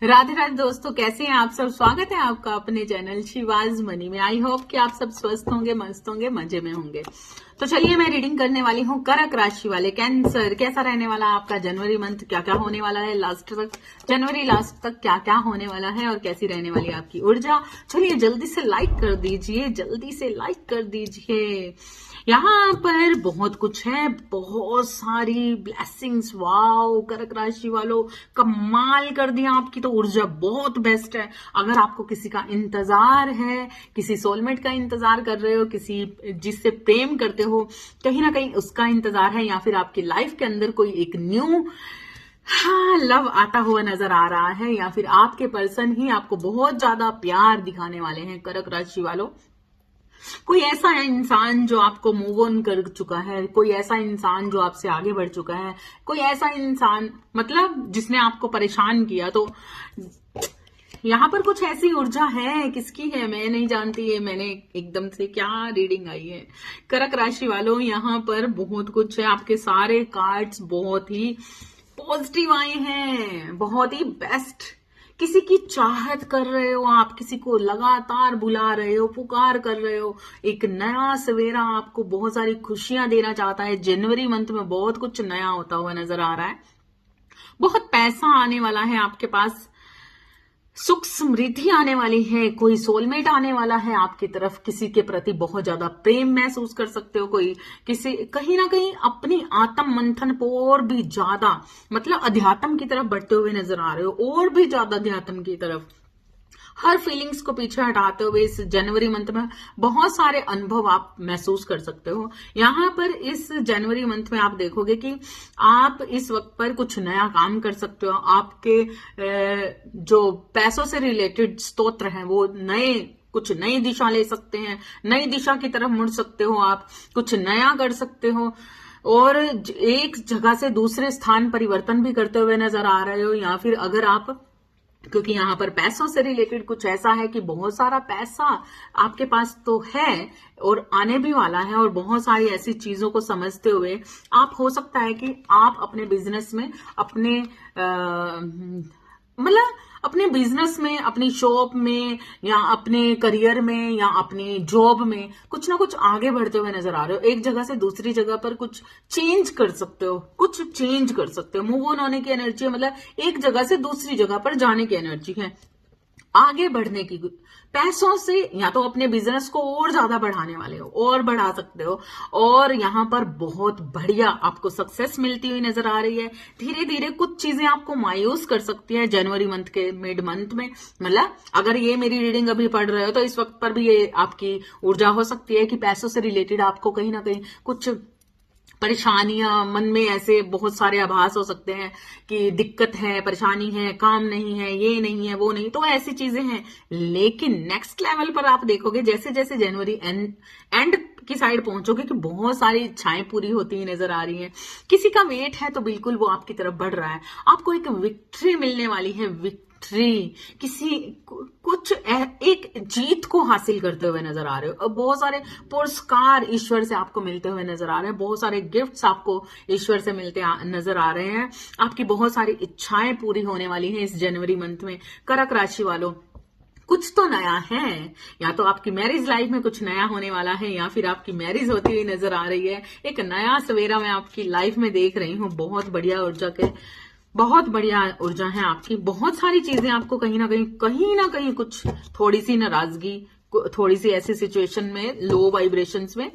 राधे राधे दोस्तों, कैसे हैं आप सब। स्वागत है आपका अपने चैनल शिवाज मनी में। आई होप कि आप सब स्वस्थ होंगे, मस्त होंगे, मजे में होंगे। तो चलिए मैं रीडिंग करने वाली हूँ कर्क राशि वाले कैंसर। कैसा रहने वाला है आपका जनवरी मंथ, क्या क्या होने वाला है लास्ट तक, जनवरी लास्ट तक क्या क्या होने वाला है और कैसी रहने वाली है आपकी ऊर्जा। चलिए जल्दी से लाइक कर दीजिए, जल्दी से लाइक कर दीजिए। यहाँ पर बहुत कुछ है, बहुत सारी ब्लेसिंग्स। वाओ कर्क राशि वालों, कमाल कर दिया। आपकी तो ऊर्जा बहुत बेस्ट है। अगर आपको किसी का इंतजार है, किसी सोलमेट का इंतजार कर रहे हो, किसी जिससे प्रेम करते हो, कहीं ना कहीं उसका इंतजार है, या फिर आपकी लाइफ के अंदर कोई एक न्यू लव आता हुआ नजर आ रहा है, या फिर आपके पर्सन ही आपको बहुत ज्यादा प्यार दिखाने वाले हैं कर्क राशि वालों। कोई ऐसा इंसान जो आपको मूव ऑन कर चुका है, कोई ऐसा इंसान जो आपसे आगे बढ़ चुका है, कोई ऐसा इंसान मतलब जिसने आपको परेशान किया। तो यहाँ पर कुछ ऐसी ऊर्जा है, किसकी है मैं नहीं जानती है। मैंने एकदम से क्या रीडिंग आई है कर्क राशि वालों। यहाँ पर बहुत कुछ है, आपके सारे कार्ड्स बहुत ही पॉजिटिव आए हैं, बहुत ही बेस्ट। किसी की चाहत कर रहे हो आप, किसी को लगातार बुला रहे हो, पुकार कर रहे हो। एक नया सवेरा आपको बहुत सारी खुशियां देना चाहता है। जनवरी मंथ में बहुत कुछ नया होता हुआ नजर आ रहा है। बहुत पैसा आने वाला है आपके पास, सुख समृद्धि आने वाली है, कोई सोलमेट आने वाला है आपकी तरफ, किसी के प्रति बहुत ज्यादा प्रेम महसूस कर सकते हो। कोई किसी कहीं ना कहीं अपनी आत्म मंथन पर और भी ज्यादा मतलब अध्यात्म की तरफ बढ़ते हुए नजर आ रहे हो, और भी ज्यादा अध्यात्म की तरफ। हर फीलिंग्स को पीछे हटाते हुए इस जनवरी मंथ में बहुत सारे अनुभव आप महसूस कर सकते हो। यहाँ पर इस जनवरी मंथ में आप देखोगे कि आप इस वक्त पर कुछ नया काम कर सकते हो। आपके जो पैसों से रिलेटेड स्तोत्र हैं वो कुछ नई दिशा ले सकते हैं, नई दिशा की तरफ मुड़ सकते हो, आप कुछ नया कर सकते हो, और एक जगह से दूसरे स्थान परिवर्तन भी करते हुए नजर आ रहे हो। या फिर अगर आप, क्योंकि यहाँ पर पैसों से रिलेटेड कुछ ऐसा है कि बहुत सारा पैसा आपके पास तो है और आने भी वाला है, और बहुत सारी ऐसी चीजों को समझते हुए आप, हो सकता है कि आप अपने बिजनेस में, अपने मतलब अपने बिजनेस में, अपनी शॉप में, या अपने करियर में, या अपनी जॉब में कुछ ना कुछ आगे बढ़ते हुए नजर आ रहे हो। एक जगह से दूसरी जगह पर कुछ चेंज कर सकते हो, कुछ चेंज कर सकते हो। मूव ऑन होने की एनर्जी है, मतलब एक जगह से दूसरी जगह पर जाने की एनर्जी है, आगे बढ़ने की। पैसों से या तो अपने बिजनेस को और ज्यादा बढ़ाने वाले हो, और बढ़ा सकते हो, और यहाँ पर बहुत बढ़िया आपको सक्सेस मिलती हुई नजर आ रही है। धीरे धीरे कुछ चीजें आपको मायूस कर सकती है जनवरी मंथ के मिड मंथ में। मतलब अगर ये मेरी रीडिंग अभी पढ़ रहे हो तो इस वक्त पर भी ये आपकी ऊर्जा हो सकती है कि पैसों से रिलेटेड आपको कहीं ना कहीं कुछ परेशानियां, मन में ऐसे बहुत सारे आभास हो सकते हैं कि दिक्कत है, परेशानी है, काम नहीं है, ये नहीं है, वो नहीं, तो ऐसी चीजें हैं। लेकिन नेक्स्ट लेवल पर आप देखोगे जैसे जैसे जनवरी एंड की साइड पहुंचोगे कि बहुत सारी इच्छाएं पूरी होती हुई नजर आ रही हैं। किसी का वेट है तो बिल्कुल वो आपकी तरफ बढ़ रहा है। आपको एक विक्ट्री मिलने वाली है, किसी कुछ एक जीत को हासिल करते हुए नजर आ रहे हो। बहुत सारे पुरस्कार ईश्वर से आपको मिलते हुए नजर आ रहे हैं, बहुत सारे गिफ्ट्स आपको ईश्वर से मिलते नजर आ रहे हैं। आपकी बहुत सारी इच्छाएं पूरी होने वाली हैं इस जनवरी मंथ में कर्क राशि वालों। कुछ तो नया है, या तो आपकी मैरिज लाइफ में कुछ नया होने वाला है, या फिर आपकी मैरिज होती हुई नजर आ रही है। एक नया सवेरा मैं आपकी लाइफ में देख रही हूँ। बहुत बढ़िया ऊर्जा है आपकी। बहुत सारी चीजें आपको कहीं ना कहीं कुछ थोड़ी सी नाराजगी, थोड़ी सी ऐसी सिचुएशन में, लो वाइब्रेशंस में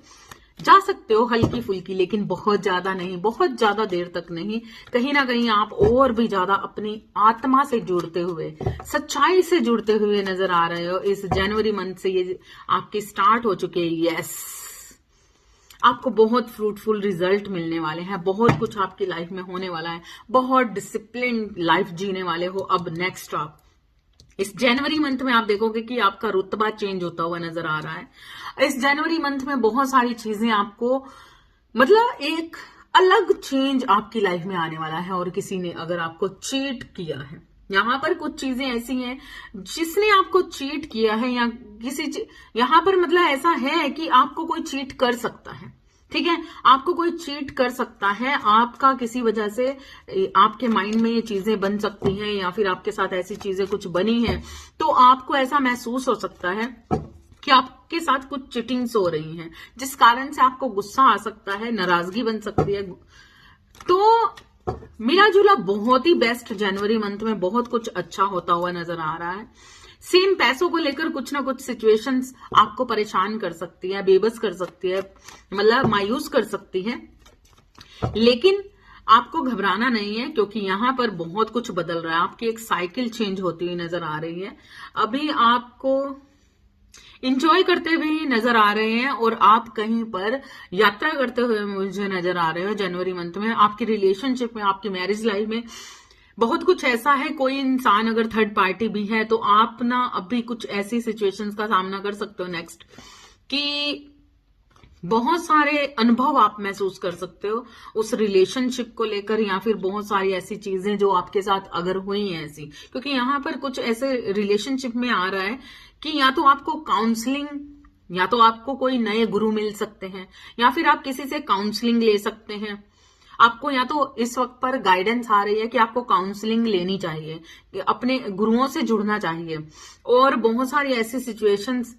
जा सकते हो, हल्की फुल्की, लेकिन बहुत ज्यादा नहीं, बहुत ज्यादा देर तक नहीं। कहीं ना कहीं आप और भी ज्यादा अपनी आत्मा से जुड़ते हुए, सच्चाई से जुड़ते हुए नजर आ रहे हो। इस जनवरी मंथ से ये आपके स्टार्ट हो चुके हैं। यस, आपको बहुत फ्रूटफुल रिजल्ट मिलने वाले हैं, बहुत कुछ आपकी लाइफ में होने वाला है, बहुत डिसिप्लिन लाइफ जीने वाले हो। अब नेक्स्ट आप इस जनवरी मंथ में आप देखोगे कि आपका रुतबा चेंज होता हुआ नजर आ रहा है। इस जनवरी मंथ में बहुत सारी चीजें आपको, मतलब एक अलग चेंज आपकी लाइफ में आने वाला है। और किसी ने अगर आपको चीट किया है, यहाँ पर कुछ चीजें ऐसी हैं, जिसने आपको चीट किया है, या यहाँ पर मतलब ऐसा है कि आपको कोई चीट कर सकता है, ठीक है, आपको कोई चीट कर सकता है, आपका किसी वजह से आपके माइंड में ये चीजें बन सकती हैं या फिर आपके साथ ऐसी चीजें कुछ बनी हैं, तो आपको ऐसा महसूस हो सकता है कि आपके साथ कुछ चिटिंग्स हो रही हैं, जिस कारण से आपको गुस्सा आ सकता है, नाराजगी बन सकती है। तो मिला जुला बहुत ही बेस्ट जनवरी मंथ में बहुत कुछ अच्छा होता हुआ नजर आ रहा है। सेम पैसों को लेकर कुछ ना कुछ सिचुएशंस आपको परेशान कर सकती है, बेबस कर सकती है, मतलब मायूस कर सकती है, लेकिन आपको घबराना नहीं है क्योंकि यहां पर बहुत कुछ बदल रहा है। आपकी एक साइकिल चेंज होती हुई नजर आ रही है। अभी आपको इंजॉय करते हुए ही नजर आ रहे हैं और आप कहीं पर यात्रा करते हुए मुझे नजर आ रहे हो जनवरी मंथ में। आपकी रिलेशनशिप में, आपकी मैरिज लाइफ में बहुत कुछ ऐसा है। कोई इंसान अगर थर्ड पार्टी भी है तो आप ना अभी कुछ ऐसी सिचुएशंस का सामना कर सकते हो नेक्स्ट, कि बहुत सारे अनुभव आप महसूस कर सकते हो उस रिलेशनशिप को लेकर, या फिर बहुत सारी ऐसी चीजें जो आपके साथ अगर हुई हैं ऐसी, क्योंकि यहां पर कुछ ऐसे रिलेशनशिप में आ रहा है कि या तो आपको काउंसलिंग, या तो आपको कोई नए गुरु मिल सकते हैं, या फिर आप किसी से काउंसलिंग ले सकते हैं। आपको या तो इस वक्त पर गाइडेंस आ रही है कि आपको काउंसलिंग लेनी चाहिए, अपने गुरुओं से जुड़ना चाहिए। और बहुत सारी ऐसी सिचुएशंस,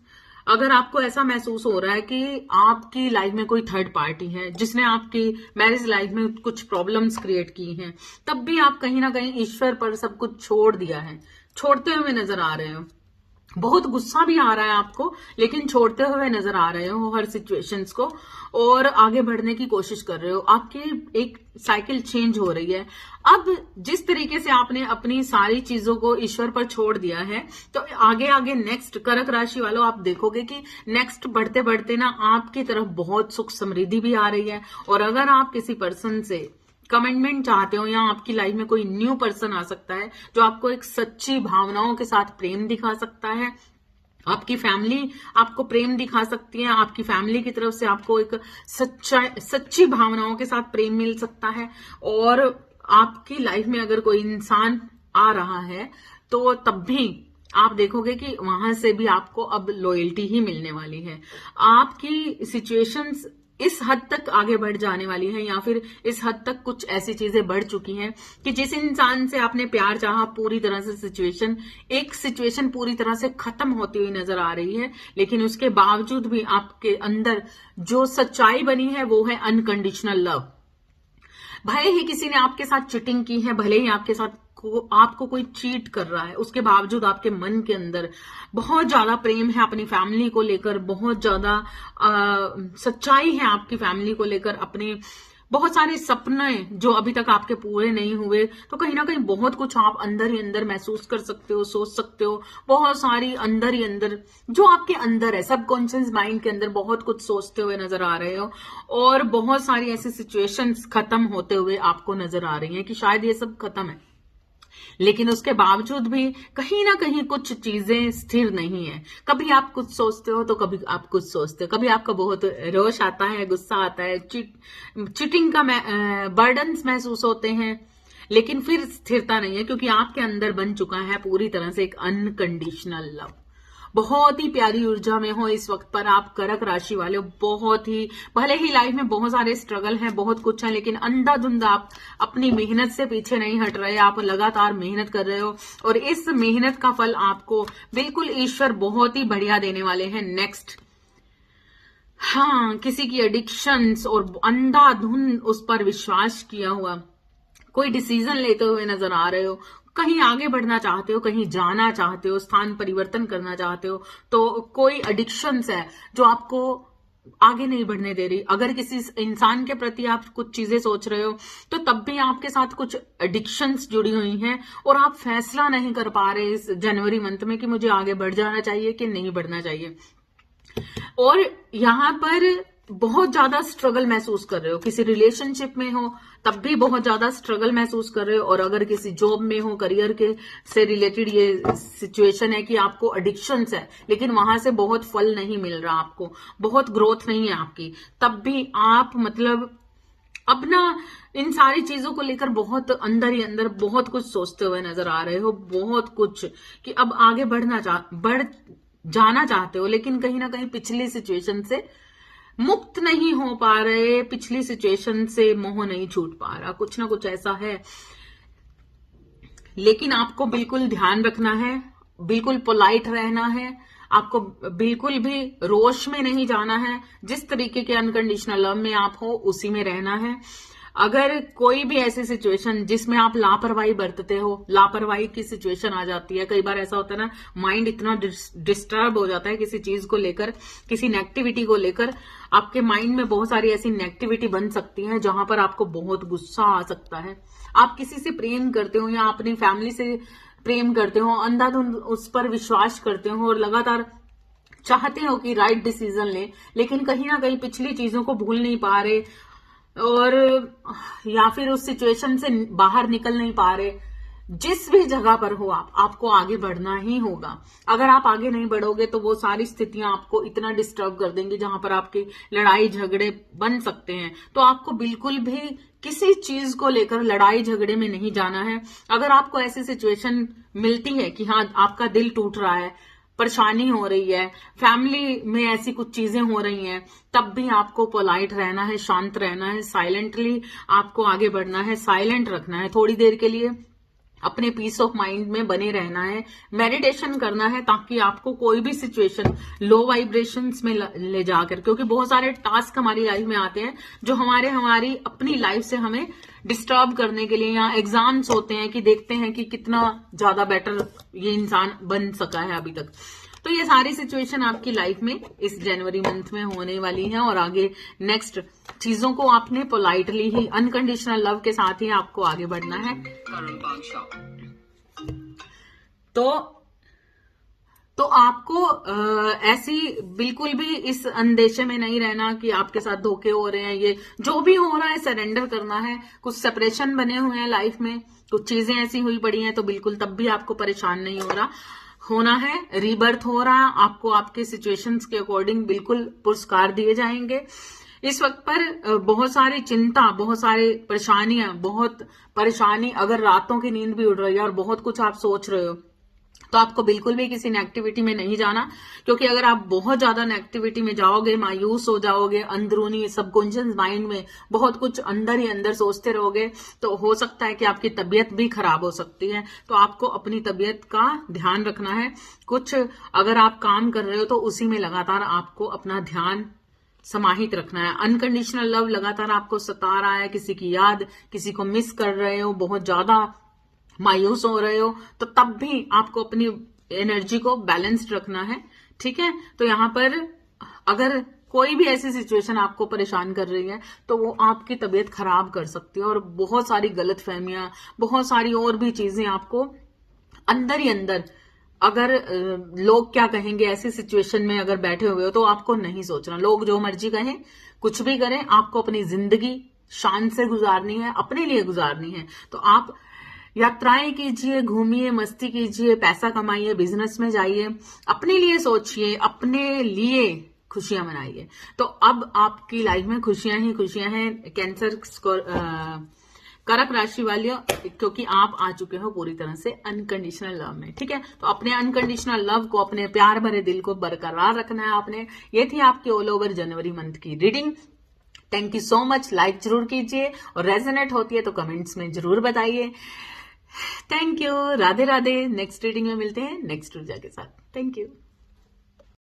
अगर आपको ऐसा महसूस हो रहा है कि आपकी लाइफ में कोई थर्ड पार्टी है जिसने आपकी मैरिज लाइफ में कुछ प्रॉब्लम्स क्रिएट की हैं, तब भी आप कहीं ना कहीं ईश्वर पर सब कुछ छोड़ दिया है, छोड़ते हुए नजर आ रहे हो। बहुत गुस्सा भी आ रहा है आपको, लेकिन छोड़ते हुए नजर आ रहे हो हर सिचुएशंस को, और आगे बढ़ने की कोशिश कर रहे हो। आपकी एक साइकिल चेंज हो रही है। अब जिस तरीके से आपने अपनी सारी चीजों को ईश्वर पर छोड़ दिया है, तो आगे आगे नेक्स्ट कर्क राशि वालों आप देखोगे कि नेक्स्ट बढ़ते बढ़ते ना आपकी तरफ बहुत सुख समृद्धि भी आ रही है। और अगर आप किसी पर्सन से कमिटमेंट चाहते हो, या आपकी लाइफ में कोई न्यू पर्सन आ सकता है जो आपको एक सच्ची भावनाओं के साथ प्रेम दिखा सकता है, आपकी फैमिली आपको प्रेम दिखा सकती है, आपकी फैमिली की तरफ से आपको एक सच्ची भावनाओं के साथ प्रेम मिल सकता है। और आपकी लाइफ में अगर कोई इंसान आ रहा है तो तब भी आप देखोगे कि वहां से भी आपको अब लॉयल्टी ही मिलने वाली है। आपकी सिचुएशंस इस हद तक आगे बढ़ जाने वाली है, या फिर इस हद तक कुछ ऐसी चीजें बढ़ चुकी हैं कि जिस इंसान से आपने प्यार चाहा, पूरी तरह से सिचुएशन पूरी तरह से खत्म होती हुई नजर आ रही है। लेकिन उसके बावजूद भी आपके अंदर जो सच्चाई बनी है वो है अनकंडीशनल लव। भले ही किसी ने आपके साथ चिटिंग की है, भले ही आपको कोई चीट कर रहा है, उसके बावजूद आपके मन के अंदर बहुत ज्यादा प्रेम है अपनी फैमिली को लेकर, बहुत ज्यादा सच्चाई है आपकी फैमिली को लेकर, अपने बहुत सारे सपने जो अभी तक आपके पूरे नहीं हुए, तो कहीं ना कहीं बहुत कुछ आप अंदर ही अंदर महसूस कर सकते हो, सोच सकते हो। बहुत सारी अंदर ही अंदर जो आपके अंदर है, सबकॉन्शियस माइंड के अंदर बहुत कुछ सोचते हुए नजर आ रहे हो, और बहुत सारी ऐसी सिचुएशंस खत्म होते हुए आपको नजर आ रही है कि शायद ये सब खत्म है। लेकिन उसके बावजूद भी कहीं ना कहीं कुछ चीजें स्थिर नहीं है। कभी आप कुछ सोचते हो तो कभी आप कुछ सोचते हो, कभी आपका बहुत रोष आता है, गुस्सा आता है, चिटिंग का बर्डन्स महसूस होते हैं, लेकिन फिर स्थिरता नहीं है, क्योंकि आपके अंदर बन चुका है पूरी तरह से एक अनकंडीशनल लव। बहुत ही प्यारी ऊर्जा में हो इस वक्त पर आप कर्क राशि वाले हो। बहुत ही, भले ही लाइफ में बहुत सारे स्ट्रगल हैं, बहुत कुछ है, लेकिन अंधाधुंध आप अपनी मेहनत से पीछे नहीं हट रहे। आप लगातार मेहनत कर रहे हो और इस मेहनत का फल आपको बिल्कुल ईश्वर बहुत ही बढ़िया देने वाले हैं नेक्स्ट। हाँ, किसी की एडिक्शंस और अंधाधुंध उस पर विश्वास किया हुआ कोई डिसीजन लेते हुए नजर आ रहे हो, कहीं आगे बढ़ना चाहते हो, कहीं जाना चाहते हो, स्थान परिवर्तन करना चाहते हो, तो कोई एडिक्शंस है जो आपको आगे नहीं बढ़ने दे रही। अगर किसी इंसान के प्रति आप कुछ चीजें सोच रहे हो तो तब भी आपके साथ कुछ एडिक्शंस जुड़ी हुई हैं और आप फैसला नहीं कर पा रहे इस जनवरी मंथ में कि मुझे आगे बढ़ जाना चाहिए कि नहीं बढ़ना चाहिए। और यहां पर बहुत ज्यादा स्ट्रगल महसूस कर रहे हो, किसी रिलेशनशिप में हो तब भी बहुत ज्यादा स्ट्रगल महसूस कर रहे हो, और अगर किसी जॉब में हो, करियर के से रिलेटेड ये सिचुएशन है कि आपको एडिक्शंस है लेकिन वहां से बहुत फल नहीं मिल रहा, आपको बहुत ग्रोथ नहीं है आपकी, तब भी आप मतलब अपना इन सारी चीजों को लेकर बहुत अंदर ही अंदर बहुत कुछ सोचते हुए नजर आ रहे हो, बहुत कुछ कि अब आगे बढ़ जाना चाहते हो, लेकिन कहीं ना कहीं पिछली सिचुएशन से मुक्त नहीं हो पा रहे, पिछली सिचुएशन से मोह नहीं छूट पा रहा, कुछ ना कुछ ऐसा है। लेकिन आपको बिल्कुल ध्यान रखना है, बिल्कुल पोलाइट रहना है, आपको बिल्कुल भी रोश में नहीं जाना है। जिस तरीके के अनकंडीशनल लव में आप हो उसी में रहना है। अगर कोई भी ऐसी सिचुएशन जिसमें आप लापरवाही बरतते हो, लापरवाही की सिचुएशन आ जाती है, कई बार ऐसा होता है ना, माइंड इतना डिस्टर्ब हो जाता है किसी चीज को लेकर, किसी नेगेटिविटी को लेकर, आपके माइंड में बहुत सारी ऐसी नेगेटिविटी बन सकती है जहां पर आपको बहुत गुस्सा आ सकता है। आप किसी से प्रेम करते हो या अपनी फैमिली से प्रेम करते हो, अंधाधुंध उस पर विश्वास करते हो और लगातार चाहते हो कि राइट डिसीजन ले, लेकिन कहीं ना कहीं पिछली चीजों को भूल नहीं पा रहे और या फिर उस सिचुएशन से बाहर निकल नहीं पा रहे। जिस भी जगह पर हो आपको आगे बढ़ना ही होगा। अगर आप आगे नहीं बढ़ोगे तो वो सारी स्थितियां आपको इतना डिस्टर्ब कर देंगी जहां पर आपकी लड़ाई झगड़े बन सकते हैं। तो आपको बिल्कुल भी किसी चीज को लेकर लड़ाई झगड़े में नहीं जाना है। अगर आपको ऐसी सिचुएशन मिलती है कि हाँ आपका दिल टूट रहा है, परेशानी हो रही है, फैमिली में ऐसी कुछ चीजें हो रही हैं, तब भी आपको पोलाइट रहना है, शांत रहना है, साइलेंटली आपको आगे बढ़ना है, साइलेंट रखना है, थोड़ी देर के लिए अपने पीस ऑफ माइंड में बने रहना है, मेडिटेशन करना है, ताकि आपको कोई भी सिचुएशन लो वाइब्रेशंस में ले जाकर, क्योंकि बहुत सारे टास्क हमारी लाइफ में आते हैं जो हमारी अपनी लाइफ से हमें डिस्टर्ब करने के लिए, या एग्जाम्स होते हैं कि देखते हैं कि कितना ज्यादा बेटर ये इंसान बन सका है अभी तक। तो ये सारी सिचुएशन आपकी लाइफ में इस जनवरी मंथ में होने वाली है और आगे नेक्स्ट चीजों को आपने पोलाइटली ही, अनकंडीशनल लव के साथ ही आपको आगे बढ़ना है। तो आपको ऐसी बिल्कुल भी इस अंदेशे में नहीं रहना कि आपके साथ धोखे हो रहे हैं। ये जो भी हो रहा है सरेंडर करना है। कुछ सेपरेशन बने हुए हैं लाइफ में, कुछ चीजें ऐसी हुई पड़ी हैं, तो बिल्कुल तब भी आपको परेशान नहीं होना है। रीबर्थ हो रहा है, आपको आपके सिचुएशंस के अकॉर्डिंग बिल्कुल पुरस्कार दिए जाएंगे। इस वक्त पर बहुत सारी चिंता, बहुत सारी परेशानियां, बहुत परेशानी, अगर रातों की नींद भी उड़ रही है और बहुत कुछ आप सोच रहे हो, तो आपको बिल्कुल भी किसी नेगेटिविटी में नहीं जाना, क्योंकि अगर आप बहुत ज्यादा नेगेटिविटी में जाओगे, मायूस हो जाओगे, अंदरूनी सबकॉन्शियस माइंड में बहुत कुछ अंदर ही अंदर सोचते रहोगे, तो हो सकता है कि आपकी तबीयत भी खराब हो सकती है। तो आपको अपनी तबीयत का ध्यान रखना है। कुछ अगर आप काम कर रहे हो तो उसी में लगातार आपको अपना ध्यान समाहित रखना है। अनकंडीशनल लव लगातार आपको सता रहा है, किसी की याद, किसी को मिस कर रहे हो, बहुत ज्यादा मायूस हो रहे हो, तो तब भी आपको अपनी एनर्जी को बैलेंस्ड रखना है। ठीक है, तो यहां पर अगर कोई भी ऐसी सिचुएशन आपको परेशान कर रही है तो वो आपकी तबीयत खराब कर सकती है और बहुत सारी गलतफहमियां, बहुत सारी और भी चीजें आपको अंदर ही अंदर, अगर लोग क्या कहेंगे ऐसी सिचुएशन में अगर बैठे हुए हो तो आपको नहीं सोचना। लोग जो मर्जी कहें, कुछ भी करें, आपको अपनी जिंदगी शान से गुजारनी है, अपने लिए गुजारनी है। तो आप यात्राएं कीजिए, घूमिए, मस्ती कीजिए, पैसा कमाइए, बिजनेस में जाइए, अपने लिए सोचिए, अपने लिए खुशियां मनाइए। तो अब आपकी लाइफ में खुशियां ही खुशियां हैं कैंसर कर्क राशि वाले, क्योंकि आप आ चुके हो पूरी तरह से अनकंडीशनल लव में। ठीक है, तो अपने अनकंडीशनल लव को, अपने प्यार भरे दिल को बरकरार रखना है आपने। ये थी आपकी ऑल ओवर जनवरी मंथ की reading. Thank you so much. Like जरूर कीजिए और रेजोनेट होती है तो कमेंट्स में जरूर बताइए। Thank you. Radhe Radhe. Next reading में मिलते हैं नेक्स्ट ऊर्जा के साथ। Thank you.